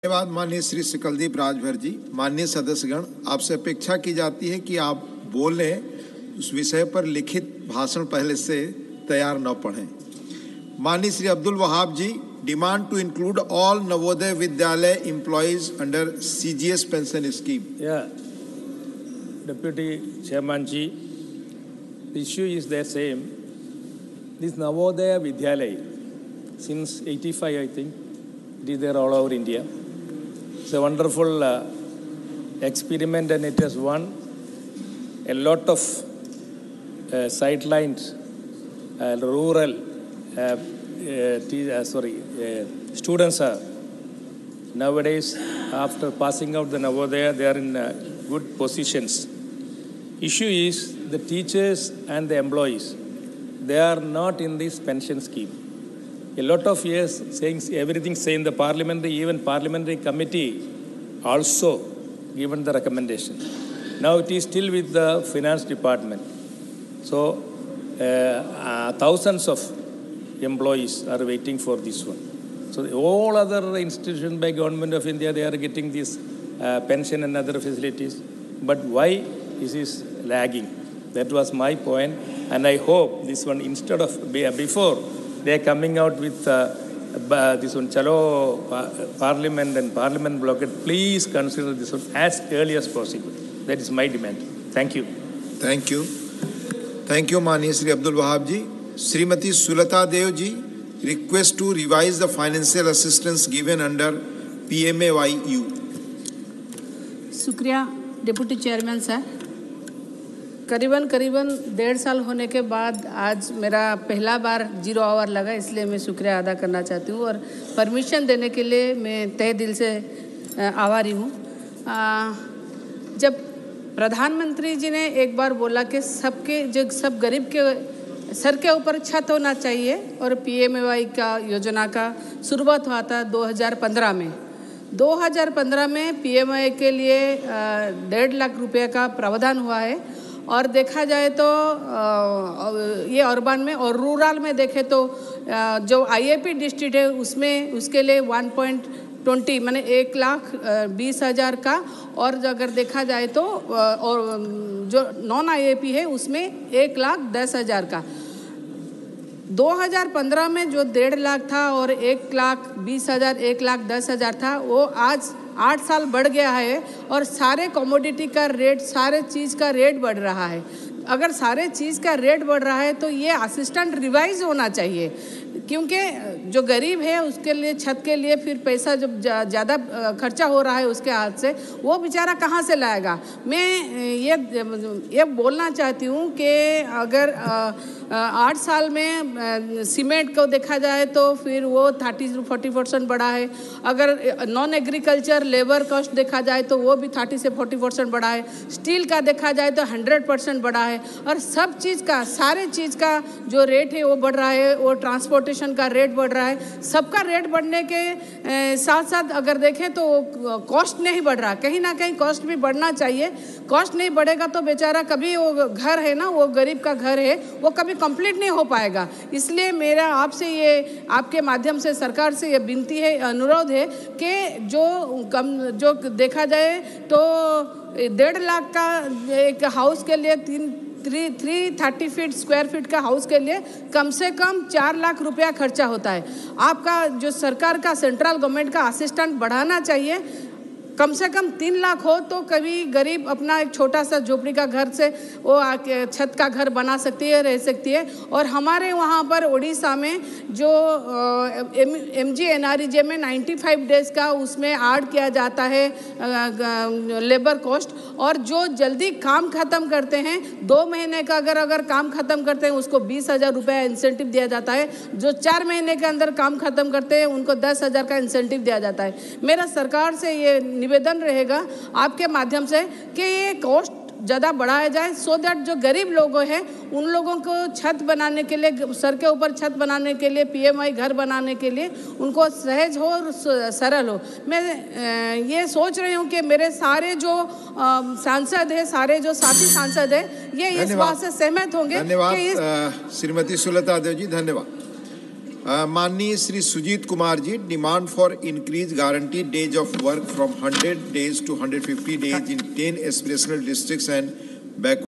धन्यवाद माननीय श्री सकलदीप राजभर जी। माननीय सदस्यगण, आपसे अपेक्षा की जाती है कि आप बोलें, उस विषय पर लिखित भाषण पहले से तैयार न पढ़ें। माननीय Shri Abdul Wahab ji, demand to include all Navodaya Vidyalaya employees under CGS pension scheme. Deputy Chairman ji, the issue is the same. This Navodaya Vidyalaya, since 85 I think, it is there all over India. It's a wonderful experiment, and it has won a lot of sidelines, rural students are nowadays, after passing out the Navodaya, they are in good positions. Issue is the teachers and the employees, they are not in this pension scheme. A lot of years saying everything say in the parliamentary, even parliamentary committee also given the recommendation. Now it is still with the finance department. So thousands of employees are waiting for this one. So all other institutions by government of India, they are getting this pension and other facilities. But why this is lagging? That was my point. And I hope this one, instead of before they are coming out with this one, Chalo Parliament and Parliament blockade, please consider this one as early as possible. That is my demand. Thank you. Thank you. Thank you, माननीय श्री अब्दुल वहाब जी। Shrimati Sulata Dev ji, request to revise the financial assistance given under PMAYU। शुक्रिया deputy chairman sir. करीबन 1.5 साल होने के बाद आज मेरा पहला बार 0 आवर लगा, इसलिए मैं शुक्रिया अदा करना चाहती हूँ और परमिशन देने के लिए मैं तहे दिल से आभारी हूँ। जब प्रधानमंत्री जी ने एक बार बोला कि सब गरीब के सर के ऊपर छत होना चाहिए और PMAY का योजना का शुरुआत हुआ था 2015 में। 2015 में PMAY के लिए 1.5 लाख रुपए का प्रावधान हुआ है और देखा जाए तो ये अर्बन में और रूरल में देखें तो जो IAP डिस्ट्रिक्ट है उसमें उसके लिए 1.20 माने 1,20,000 का, और अगर देखा जाए तो और जो नॉन IAP है उसमें 1,10,000 का। 2015 में जो 1.5 लाख था और 1,20,000 1,10,000 था, वो आज 8 साल बढ़ गया है और सारे कमोडिटी का रेट, सारे चीज़ का रेट बढ़ रहा है। अगर सारे चीज़ का रेट बढ़ रहा है तो ये असिस्टेंट रिवाइज होना चाहिए, क्योंकि जो गरीब है उसके लिए छत के लिए फिर पैसा जब ज़्यादा खर्चा हो रहा है उसके हाथ से, वो बेचारा कहाँ से लाएगा। मैं ये बोलना चाहती हूँ कि अगर 8 साल में सीमेंट को देखा जाए तो फिर वो 30 से 40% बढ़ा है। अगर नॉन एग्रीकल्चर लेबर कॉस्ट देखा जाए तो वो भी 30 से 40% बढ़ा है। स्टील का देखा जाए तो 100% बढ़ा है और सब चीज़ का, सारे चीज़ का जो रेट है वो बढ़ रहा है। वो ट्रांसपोर्टेशन का रेट बढ़ रहा है। सबका रेट बढ़ने के साथ साथ अगर देखें तो कॉस्ट नहीं बढ़ रहा, कहीं ना कहीं कॉस्ट भी बढ़ना चाहिए। कॉस्ट नहीं बढ़ेगा तो बेचारा कभी वो घर है ना, वो गरीब का घर है, वो कभी कंप्लीट नहीं हो पाएगा। इसलिए मेरा आपसे ये, आपके माध्यम से सरकार से ये विनती है, अनुरोध है कि जो देखा जाए तो 1.5 लाख का एक हाउस के लिए 330 फीट स्क्वायर फीट का हाउस के लिए कम से कम 4 लाख रुपया खर्चा होता है। आपका जो सरकार का, सेंट्रल गवर्नमेंट का असिस्टेंट बढ़ाना चाहिए, कम से कम 3 लाख हो तो कभी गरीब अपना एक छोटा सा झोपड़ी का घर से वो आके छत का घर बना सकती है, रह सकती है। और हमारे वहाँ पर उड़ीसा में जो MGNREGA में 95 डेज़ का उसमें ऐड किया जाता है लेबर कॉस्ट, और जो जल्दी काम ख़त्म करते हैं 2 महीने का अगर काम ख़त्म करते हैं उसको 20,000 रुपये इंसेंटिव दिया जाता है। जो 4 महीने के अंदर काम ख़त्म करते हैं उनको 10,000 का इंसेंटिव दिया जाता है। मेरा सरकार से ये निवेदन रहेगा आपके माध्यम से कि ये कॉस्ट ज़्यादा बढ़ाया जाए, सो दैट जो गरीब लोग हैं उन लोगों को छत बनाने के लिए, सर के ऊपर छत बनाने के लिए, PMAY घर बनाने के लिए उनको सहज हो और सरल हो। मैं ये सोच रही हूँ कि मेरे सारे जो सांसद हैं, सारे जो साथी सांसद हैं, ये इस बात से सहमत होंगे। धन्यवाद श्रीमती सुलता देव जी, धन्यवाद। माननीय Shri Sujeet Kumar ji, demand for increase guaranteed days of work from 100 days to 150 days in 10 aspirational districts and back